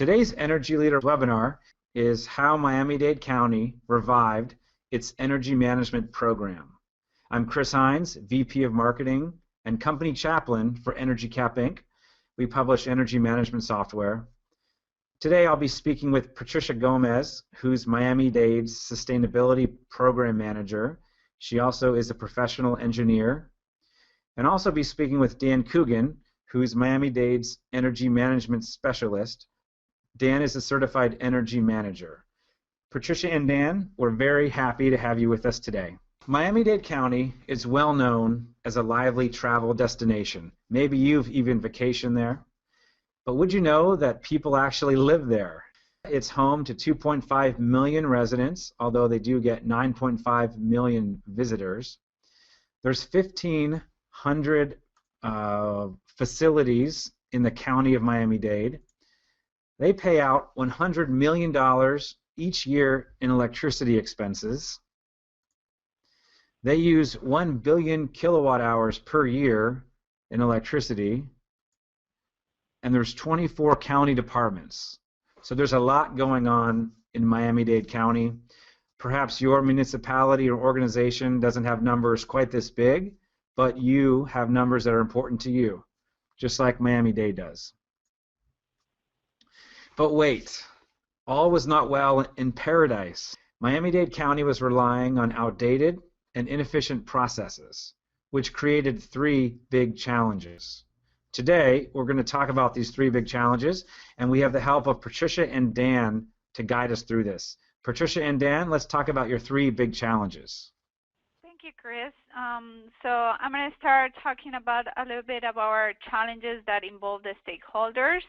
Today's Energy Leader webinar is how Miami-Dade County revived its energy management program. I'm Chris Heinz, VP of Marketing and Company Chaplain for EnergyCAP Inc. We publish energy management software. Today I'll be speaking with Patricia Gomez, who's Miami-Dade's Sustainability Program Manager. She also is a professional engineer. And also be speaking with Dan Coogan, who's Miami-Dade's Energy Management Specialist. Dan is a certified energy manager. Patricia and Dan, we're very happy to have you with us today. Miami-Dade County is well known as a lively travel destination. Maybe you've even vacationed there. But would you know that people actually live there? It's home to 2.5 million residents, although they do get 9.5 million visitors. There's 1,500 facilities in the county of Miami-Dade. They pay out $100 million each year in electricity expenses. They use 1 billion kilowatt hours per year in electricity. And there's 24 county departments. So there's a lot going on in Miami-Dade County. Perhaps your municipality or organization doesn't have numbers quite this big, but you have numbers that are important to you, just like Miami-Dade does. But wait, all was not well in paradise. Miami-Dade County was relying on outdated and inefficient processes, which created 3 big challenges. Today, we're going to talk about these 3 big challenges, and we have the help of Patricia and Dan to guide us through this. Patricia and Dan, let's talk about your 3 big challenges. Thank you, Chris. So I'm going to start talking about a little bit of our challenges that involve the stakeholders.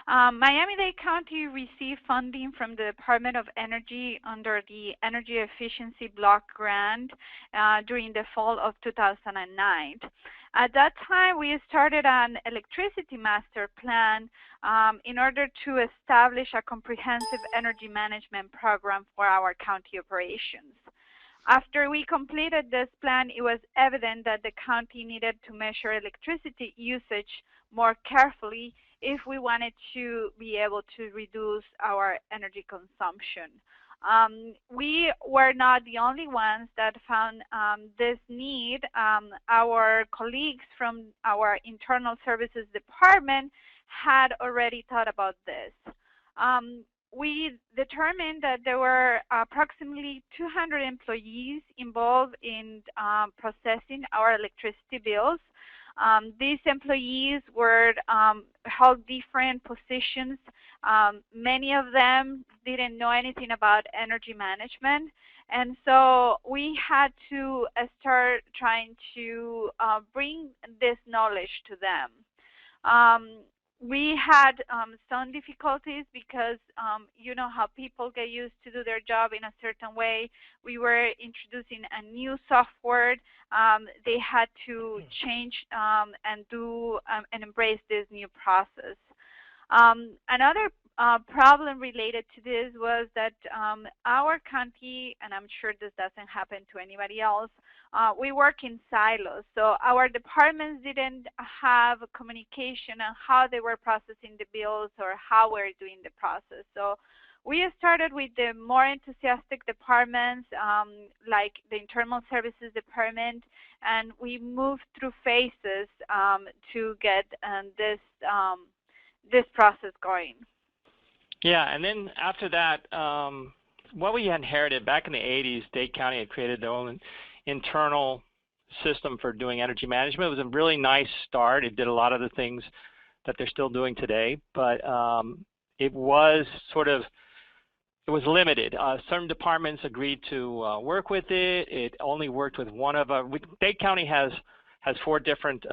Miami-Dade County received funding from the Department of Energy under the Energy Efficiency Block Grant during the fall of 2009. At that time, we started an electricity master plan in order to establish a comprehensive energy management program for our county operations. After we completed this plan, it was evident that the county needed to measure electricity usage more carefully if we wanted to be able to reduce our energy consumption. We were not the only ones that found this need. Our colleagues from our Internal Services Department had already thought about this. We determined that there were approximately 200 employees involved in processing our electricity bills. These employees were held different positions. Many of them didn't know anything about energy management, and so we had to start trying to bring this knowledge to them. We had some difficulties because you know how people get used to do their job in a certain way. We were introducing a new software. They had to change and do and embrace this new process. Another problem related to this was that our county, and I'm sure this doesn't happen to anybody else, we work in silos. So our departments didn't have communication on how they were processing the bills or how we're doing the process. So we started with the more enthusiastic departments like the Internal Services Department, and we moved through phases to get this process going. Yeah, and then after that, what we inherited back in the 80s, Dade County had created their own internal system for doing energy management. It was a really nice start. It did a lot of the things that they're still doing today, but it was limited. Certain departments agreed to work with it. It only worked with one of our. Dade County has 4 different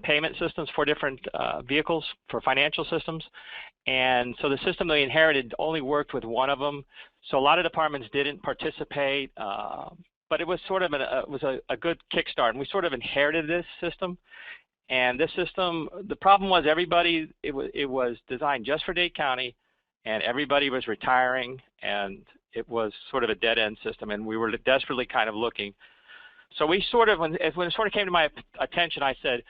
payment systems, 4 different vehicles for financial systems, and so the system they inherited only worked with one of them. So a lot of departments didn't participate, but it was sort of a good kickstart, and we sort of inherited this system. And this system, the problem was it was designed just for Dade County, and everybody was retiring, and it was sort of a dead-end system, and we were desperately kind of looking. So we sort of, when it sort of came to my attention, I said,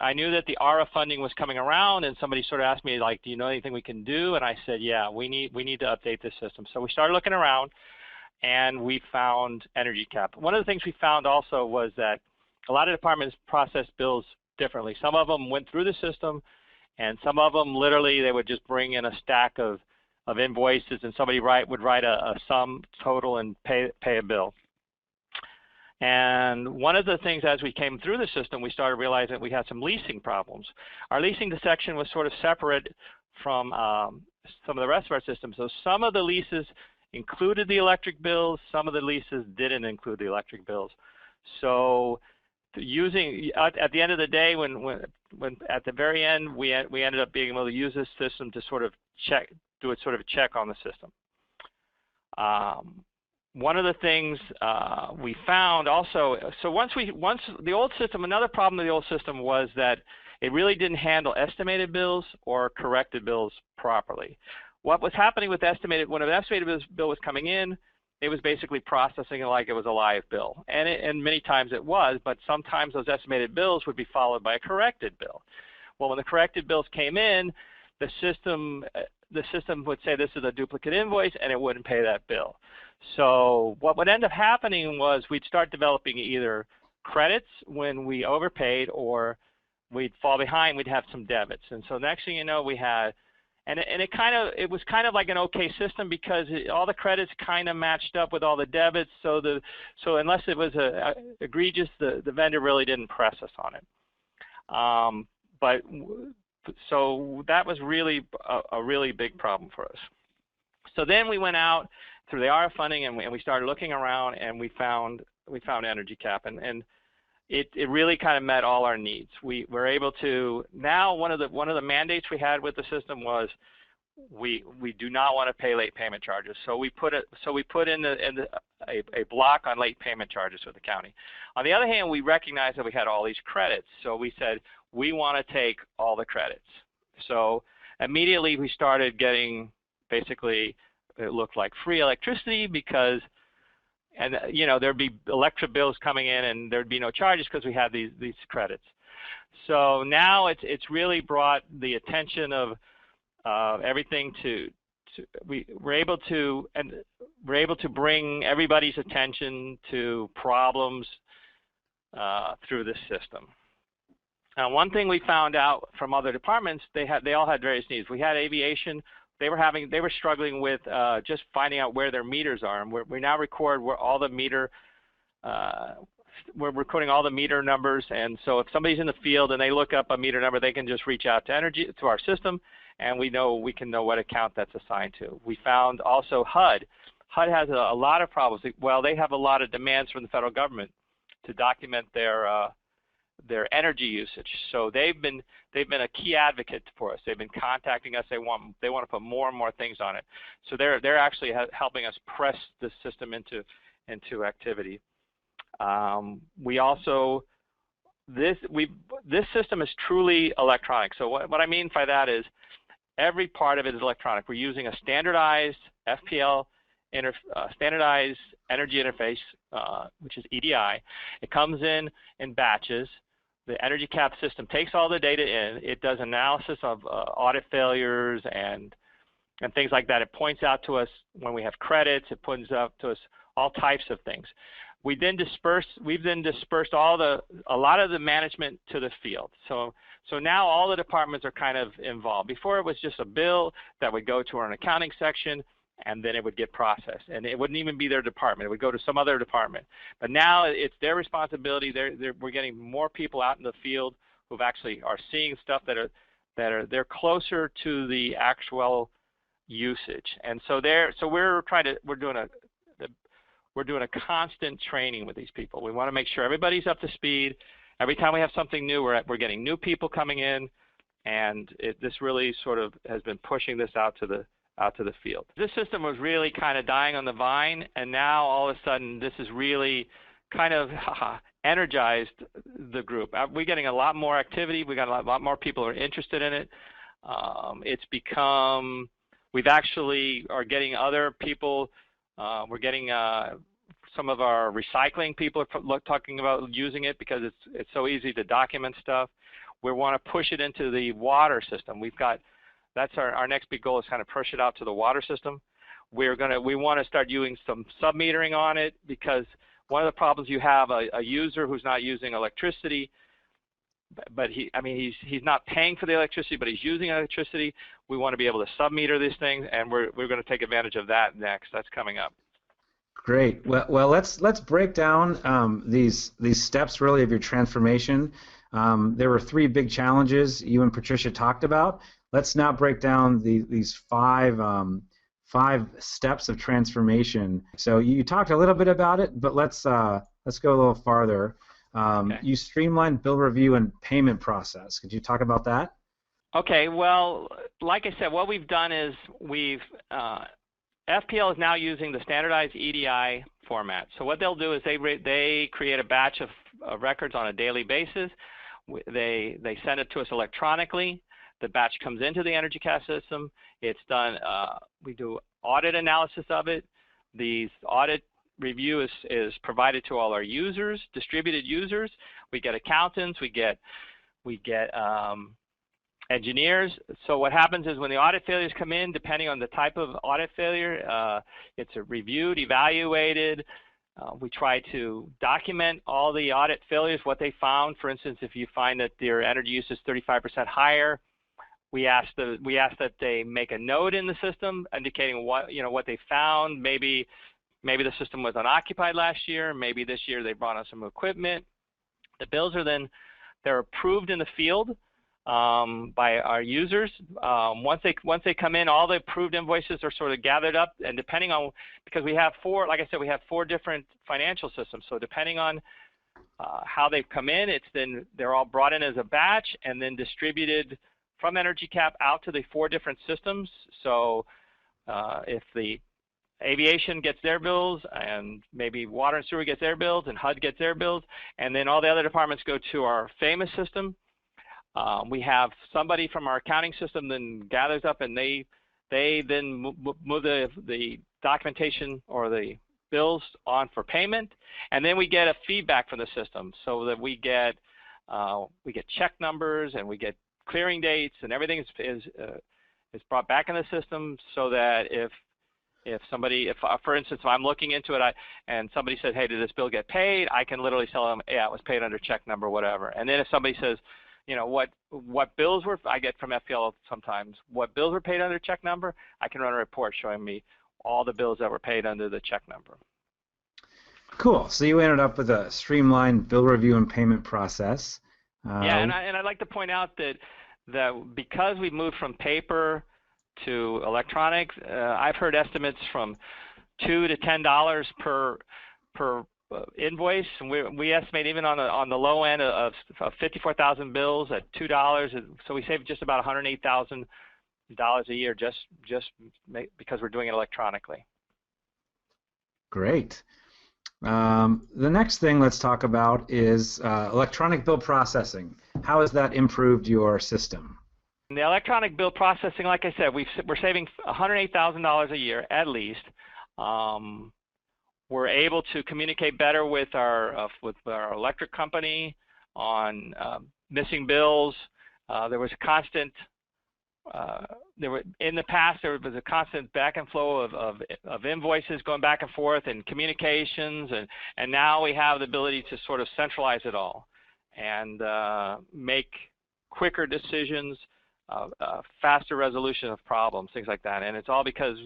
I knew that the ARA funding was coming around, and somebody sort of asked me, like, do you know anything we can do? And I said, yeah, we need to update this system. So we started looking around, and we found EnergyCAP. One of the things we found also was that a lot of departments process bills differently. Some of them went through the system, and some of them literally they would just bring in a stack of invoices, and somebody would write a sum total and pay a bill. And one of the things as we came through the system, we started realizing that we had some leasing problems. Our leasing section was sort of separate from some of the rest of our system. So some of the leases included the electric bills, some of the leases didn't include the electric bills. So using, at the end of the day, when at the very end, we ended up being able to use this system to sort of do a sort of check on the system. One of the things we found also, so once the old system, another problem with the old system was that it really didn't handle estimated bills or corrected bills properly. What was happening with when an estimated bill was coming in, it was basically processing it like it was a live bill. And many times it was, but sometimes those estimated bills would be followed by a corrected bill. Well, when the corrected bills came in, the system would say this is a duplicate invoice, and it wouldn't pay that bill. So what would end up happening was we'd start developing either credits when we overpaid, or we'd fall behind, we'd have some debits. And so next thing you know, we had, and it was kind of like an okay system because all the credits kind of matched up with all the debits. So unless it was egregious, the vendor really didn't press us on it. So that was really a really big problem for us. So then we went out through the ARA funding, and we started looking around, and we found EnergyCAP, and it really kind of met all our needs. We were able to, now one of the mandates we had with the system was we do not want to pay late payment charges. So we put in a block on late payment charges with the county. On the other hand, we recognized that we had all these credits, so we said we want to take all the credits. So immediately we started getting, basically it looked like free electricity because, and you know, there'd be electric bills coming in and there'd be no charges because we had these credits. So now it's really brought the attention of everything we're able to bring everybody's attention to problems through this system. Now, one thing we found out from other departments, they all had various needs. We had aviation. They were struggling with just finding out where their meters are, and we now record where all the meter. We're recording all the meter numbers, and so if somebody's in the field and they look up a meter number, they can just reach out to our system, and we can know what account that's assigned to. We found also HUD. HUD has a lot of problems. Well, they have a lot of demands from the federal government to document their energy usage. So they've been a key advocate for us. They've been contacting us. They want to put more and more things on it. So they're actually helping us press the system into activity. We also this system is truly electronic. So what I mean by that is every part of it is electronic. We're using a standardized FPL standardized energy interface, which is EDI. It comes in batches. The EnergyCAP system takes all the data in. It does analysis of audit failures and things like that. It points out to us when we have credits. It points out to us all types of things. We've then dispersed a lot of the management to the field. So now all the departments are kind of involved. Before it was just a bill that would go to an accounting section, and then it would get processed, and it wouldn't even be their department. It would go to some other department. But now it's their responsibility. We're getting more people out in the field who actually are seeing stuff they're closer to the actual usage. And so we're doing a constant training with these people. We want to make sure everybody's up to speed. Every time we have something new, we're getting new people coming in, and this really sort of has been pushing this out to the field. This system was really kind of dying on the vine, and now all of a sudden this has really kind of energized the group. We're getting a lot more activity. We got a lot more people who are interested in it. It's become, we've actually are getting other people. We're getting some of our recycling people are talking about using it because it's so easy to document stuff. We want to push it into the water system. That's our next big goal, is kind of push it out to the water system. We want to start using some sub-metering on it, because one of the problems, you have a user who's not using electricity, but he's not paying for the electricity, but he's using electricity. We want to be able to sub-meter these things, and we're going to take advantage of that next. That's coming up. Great. Well, let's break down these steps really of your transformation. There were 3 big challenges you and Patricia talked about. Let's now break down these 5 steps of transformation. So you talked a little bit about it, but let's go a little farther. Okay. You streamlined bill review and payment process. Could you talk about that? Okay. Well, like I said, what we've done is FPL is now using the standardized EDI format. So what they'll do is they create a batch of records on a daily basis. They send it to us electronically. The batch comes into the EnergyCAP system. It's done. We do audit analysis of it. The audit review is provided to all our users, distributed users. We get accountants. We get engineers. So what happens is, when the audit failures come in, depending on the type of audit failure, it's reviewed, evaluated. We try to document all the audit failures, what they found. For instance, if you find that their energy use is 35% higher, we ask that they make a note in the system indicating what they found. Maybe the system was unoccupied last year. Maybe this year they brought on some equipment. The bills they're approved in the field by our users. Once they come in, all the approved invoices are sort of gathered up, and depending on, because we have 4, like I said, we have 4 different financial systems. So depending on how they've come in, they're all brought in as a batch and then distributed from EnergyCAP out to the 4 different systems. So if the aviation gets their bills, and maybe water and sewer gets their bills, and HUD gets their bills, and then all the other departments go to our famous system. We have somebody from our accounting system then gathers up, and they then move the documentation or the bills on for payment, and then we get a feedback from the system, so that we get check numbers, and we get clearing dates, and everything is brought back in the system, so that if for instance, if I'm looking into it and somebody says, hey, did this bill get paid, I can literally tell them, yeah, it was paid under check number, whatever. And then if somebody says, what bills were, I get from FPL sometimes, what bills were paid under check number, I can run a report showing me all the bills that were paid under the check number. Cool. So you ended up with a streamlined bill review and payment process. Yeah, and I'd like to point out that because we moved from paper to electronic, I've heard estimates from $2 to $10 per invoice, and we estimate even on the low end of 54,000 bills at $2, so we save just about $108,000 a year just because we're doing it electronically. Great. The next thing let's talk about is electronic bill processing. How has that improved your system? The electronic bill processing, like I said, we're saving $108,000 a year at least. We're able to communicate better with our electric company on missing bills. There was a constant. In the past, there was a constant back and flow of invoices going back and forth and communications, and now we have the ability to sort of centralize it all and make quicker decisions, faster resolution of problems, things like that. And it's all because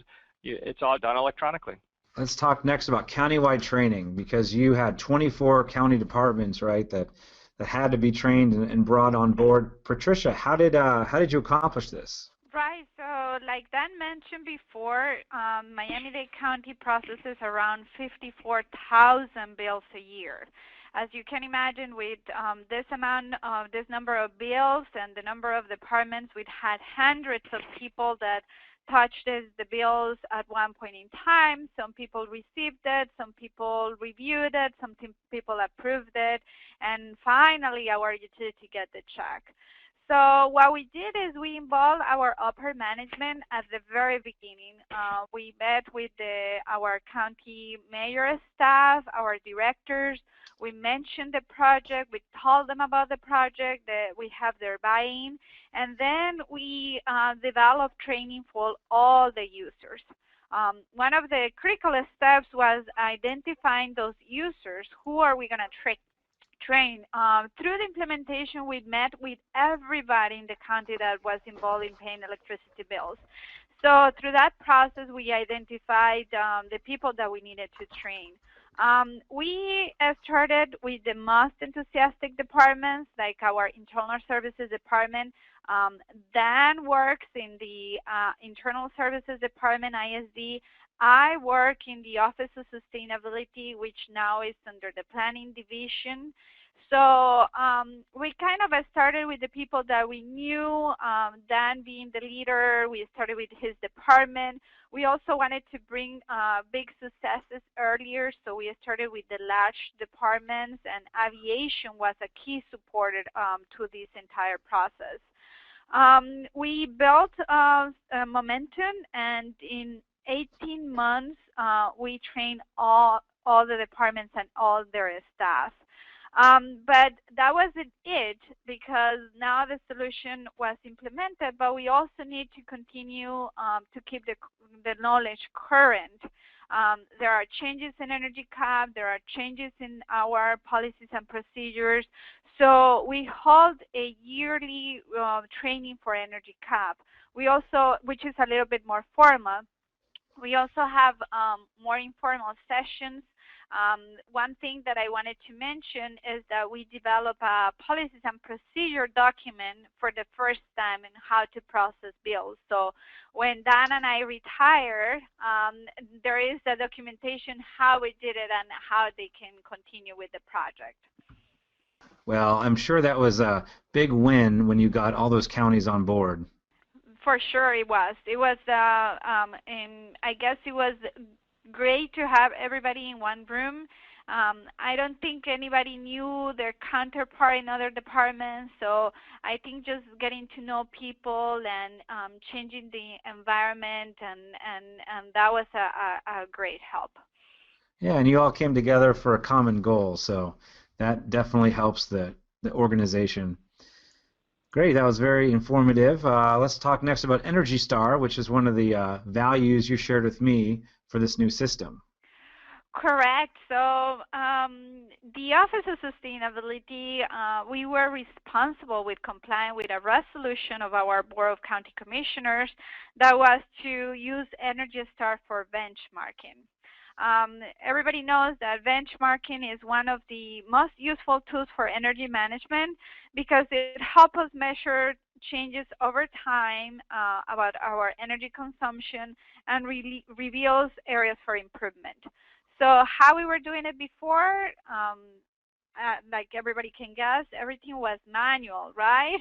it's all done electronically. Let's talk next about countywide training, because you had 24 county departments, right, that had to be trained and brought on board. Patricia, how did you accomplish this? Right. So, like Dan mentioned before, Miami-Dade County processes around 54,000 bills a year. As you can imagine, with this number of bills and the number of departments, we'd had hundreds of people that touched the bills at one point in time. Some people received it, some people reviewed it, some people approved it, and finally our utility get the check. So what we did is we involved our upper management at the very beginning. We met with our county mayor staff, our directors. We mentioned the project. We told them about the project, that we have their buy-in. And then we developed training for all the users. One of the critical steps was identifying those users. Who are we going to train? Through the implementation, we met with everybody in the county that was involved in paying electricity bills. So through that process, we identified the people that we needed to train. We started with the most enthusiastic departments, like our Internal Services Department. Dan works in the Internal Services Department, ISD. I work in the Office of Sustainability, which now is under the Planning Division. So we kind of started with the people that we knew. Dan being the leader, we started with his department. We also wanted to bring big successes earlier, so we started with the large departments, and aviation was a key supporter to this entire process. We built momentum, and in 18 months, we trained all the departments and all their staff. But that wasn't it, because now the solution was implemented, but we also need to continue to keep the knowledge current. There are changes in EnergyCAP, there are changes in our policies and procedures. So we hold a yearly training for EnergyCAP. We also, which is a little bit more formal, we also have more informal sessions. One thing that I wanted to mention is that we develop a policies and procedure document for the first time in how to process bills. So when Dan and I retire, there is the documentation how we did it and how they can continue with the project. Well, I'm sure that was a big win when you got all those counties on board. For sure it was. It was, and I guess it was great to have everybody in one room. I don't think anybody knew their counterpart in other departments, so I think just getting to know people and changing the environment, and that was a great help. Yeah, and you all came together for a common goal, so that definitely helps the organization. Great, that was very informative. Let's talk next about Energy Star, which is one of the values you shared with me for this new system. Correct. So the Office of Sustainability, we were responsible with complying with a resolution of our Board of County Commissioners that was to use Energy Star for benchmarking. Everybody knows that benchmarking is one of the most useful tools for energy management because it helps us measure changes over time about our energy consumption and really reveals areas for improvement. So how we were doing it before, like everybody can guess, everything was manual, right?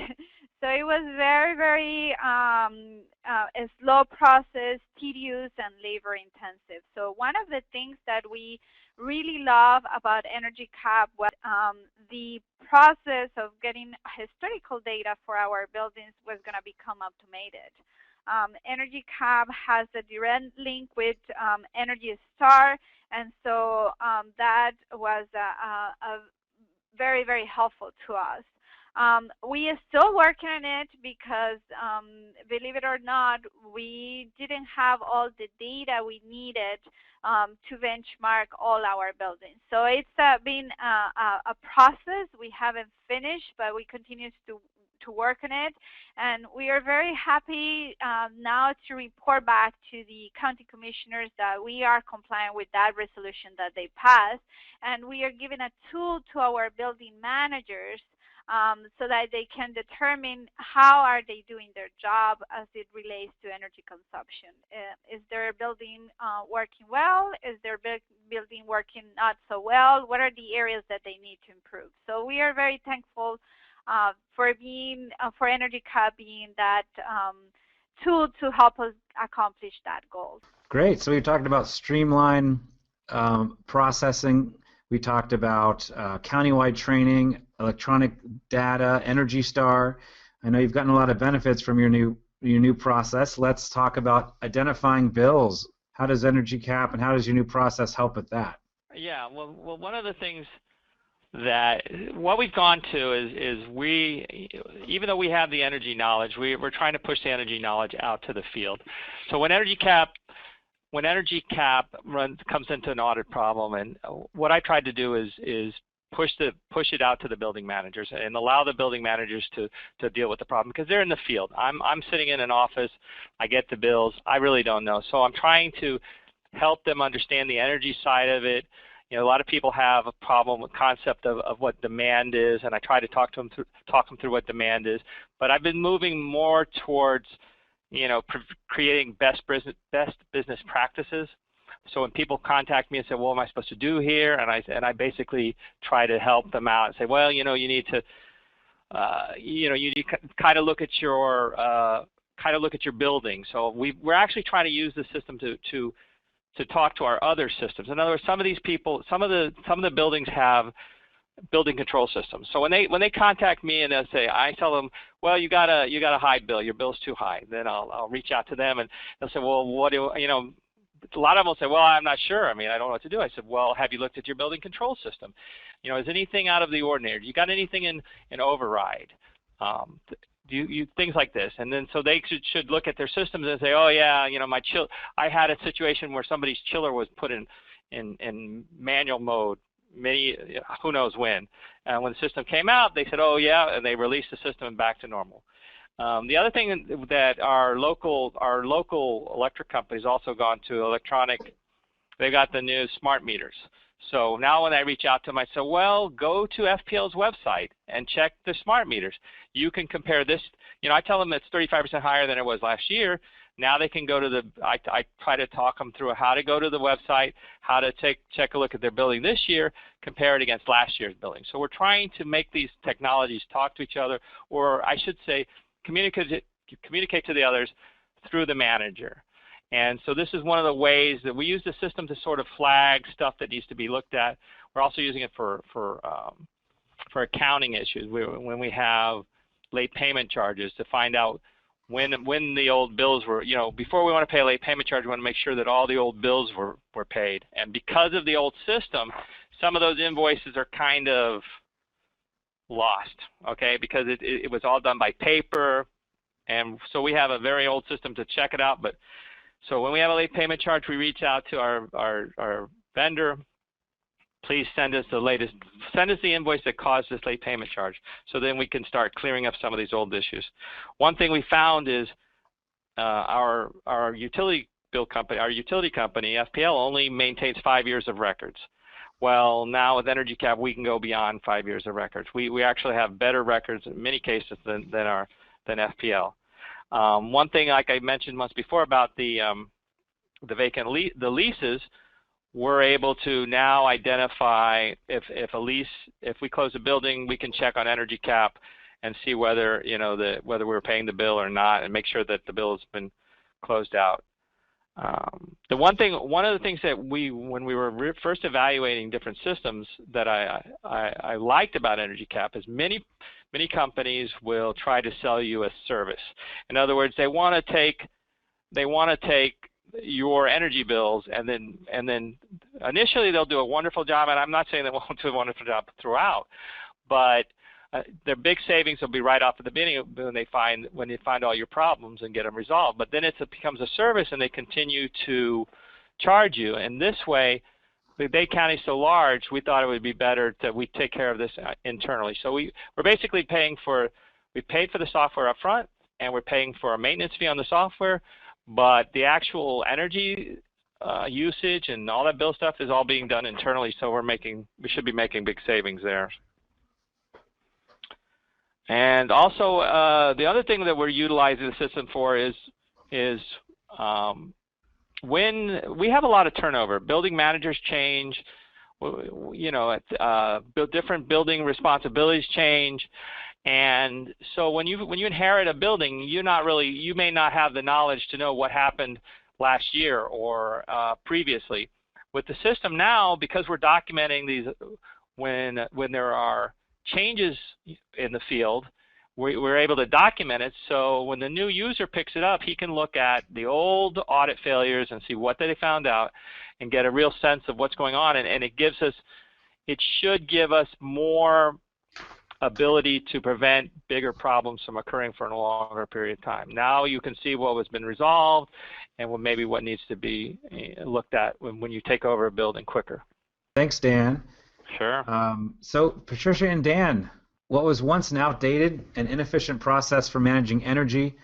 So it was very, very a slow process, tedious, and labor intensive. So one of the things that we really love about EnergyCAP was the process of getting historical data for our buildings was going to become automated. EnergyCAP has a direct link with Energy Star, and so that was very, very helpful to us. We are still working on it because, believe it or not, we didn't have all the data we needed to benchmark all our buildings. So it's been a process. We haven't finished, but we continue to work on it. And we are very happy now to report back to the county commissioners that we are compliant with that resolution that they passed. And we are giving a tool to our building managers so that they can determine how are they doing their job as it relates to energy consumption. Is their building working well? Is their building working not so well? What are the areas that they need to improve? So we are very thankful for EnergyCAP being that tool to help us accomplish that goal. Great. So we talked about streamlined processing. We talked about countywide training, electronic data, Energy Star. I know you've gotten a lot of benefits from your new process. Let's talk about identifying bills. How does EnergyCAP and how does your new process help with that? Yeah, well, one of the things that what we've gone to is we, even though we have the energy knowledge, we're trying to push the energy knowledge out to the field. So when EnergyCAP comes into an audit problem, and what I tried to do is push it out to the building managers and allow the building managers to deal with the problem, because they're in the field. I'm sitting in an office, I get the bills, I really don't know. So I'm trying to help them understand the energy side of it. You know, a lot of people have a problem with concept of what demand is, and I try to talk them through what demand is. But I've been moving more towards, you know, creating best business practices. So when people contact me and say, "What am I supposed to do here?" and I basically try to help them out and say, "Well, you know, you need to, you need to kind of look at your building." So we're actually trying to use the system to talk to our other systems. In other words, some of these people, some of the buildings have building control systems. So when they contact me and they say, I tell them, "Well, you got a high bill. Your bill's too high." Then I'll reach out to them and they'll say, "Well, what do you know?" A lot of them will say, "Well, I'm not sure. I mean, I don't know what to do." I said, "Well, have you looked at your building control system? You know, is anything out of the ordinary? You got anything in override? Things like this." And then so they should look at their systems and say, "Oh yeah, you know, I had a situation where somebody's chiller was put in manual mode, who knows when. And when the system came out, they said, 'Oh yeah,' and they released the system back to normal." The other thing that our local electric company's also gone to electronic. They got the new smart meters. So now when I reach out to them, I say, "Well, go to FPL's website and check the smart meters. You can compare this." You know, I tell them it's 35% higher than it was last year. Now they can go to I try to talk them through how to go to the website, how to check a look at their building this year, compare it against last year's building. So we're trying to make these technologies talk to each other, or I should say, communicate to the others through the manager. And so this is one of the ways that we use the system to sort of flag stuff that needs to be looked at. We're also using it for accounting issues. When we have late payment charges, to find out when the old bills were, you know, before we want to pay a late payment charge, we want to make sure that all the old bills were paid. And because of the old system, some of those invoices are kind of lost, okay, because it was all done by paper. And so we have a very old system to check it out. But so when we have a late payment charge, we reach out to our vendor. Please send us the invoice that caused this late payment charge. So then we can start clearing up some of these old issues. One thing we found is our utility company, FPL, only maintains 5 years of records. Well, now with EnergyCAP, we can go beyond 5 years of records. We actually have better records in many cases than FPL. One thing, like I mentioned once before about the leases, we're able to now identify if we close a building, we can check on EnergyCAP and see whether whether we're paying the bill or not, and make sure that the bill has been closed out. One of the things that when we were first evaluating different systems that I liked about EnergyCAP is many companies will try to sell you a service. In other words, they want to take your energy bills and then initially they'll do a wonderful job, and I'm not saying they won't do a wonderful job throughout, but their big savings will be right off at the beginning when they find all your problems and get them resolved. But then it becomes a service, and they continue to charge you. And this way, the Dade County is so large, we thought it would be better that we take care of this internally. So we're basically we paid for the software up front, and we're paying for a maintenance fee on the software, but the actual energy usage and all that bill stuff is all being done internally. So we should be making big savings there. And also, the other thing that we're utilizing the system for is when we have a lot of turnover, building managers change, different building responsibilities change, and so when you inherit a building, you may not have the knowledge to know what happened last year or previously. With the system now, because we're documenting these when there are changes in the field, we're able to document it, so when the new user picks it up, he can look at the old audit failures and see what they found out and get a real sense of what's going on, and it should give us more ability to prevent bigger problems from occurring for a longer period of time. Now you can see what has been resolved and maybe what needs to be looked at when you take over a building quicker. Thanks, Dan. Sure. So Patricia and Dan, what was once an outdated and inefficient process for managing energy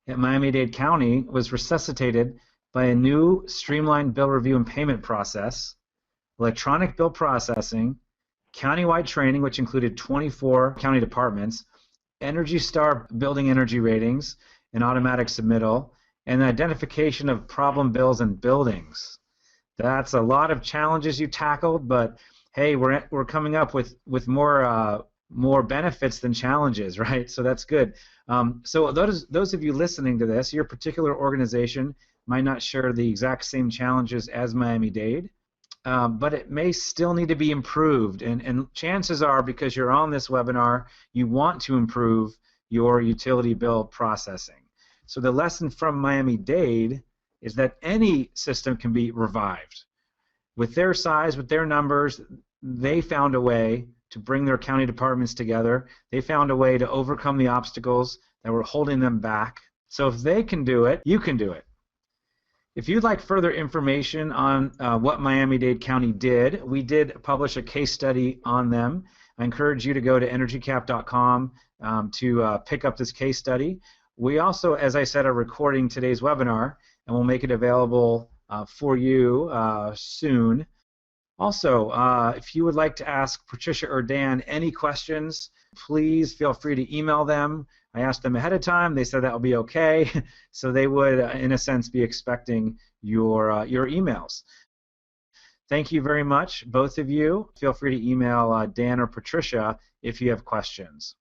at Miami-Dade County was resuscitated by a new streamlined bill review and payment process, electronic bill processing, countywide training, which included 24 county departments, Energy Star building energy ratings, and automatic submittal, and the identification of problem bills and buildings. That's a lot of challenges you tackled, but hey, we're coming up with more benefits than challenges, right? So that's good. So those of you listening to this, your particular organization might not share the exact same challenges as Miami-Dade, but it may still need to be improved. And chances are, because you're on this webinar, you want to improve your utility bill processing. So the lesson from Miami-Dade is that any system can be revived. With their size, with their numbers, they found a way to bring their county departments together. They found a way to overcome the obstacles that were holding them back. So if they can do it, you can do it. If you'd like further information on what Miami-Dade County did, we did publish a case study on them. I encourage you to go to EnergyCAP.com to pick up this case study. We also, as I said, are recording today's webinar, and we'll make it available for you soon. Also, if you would like to ask Patricia or Dan any questions, please feel free to email them. I asked them ahead of time. They said that will be okay, so they would, in a sense, be expecting your emails. Thank you very much, both of you. Feel free to email Dan or Patricia if you have questions.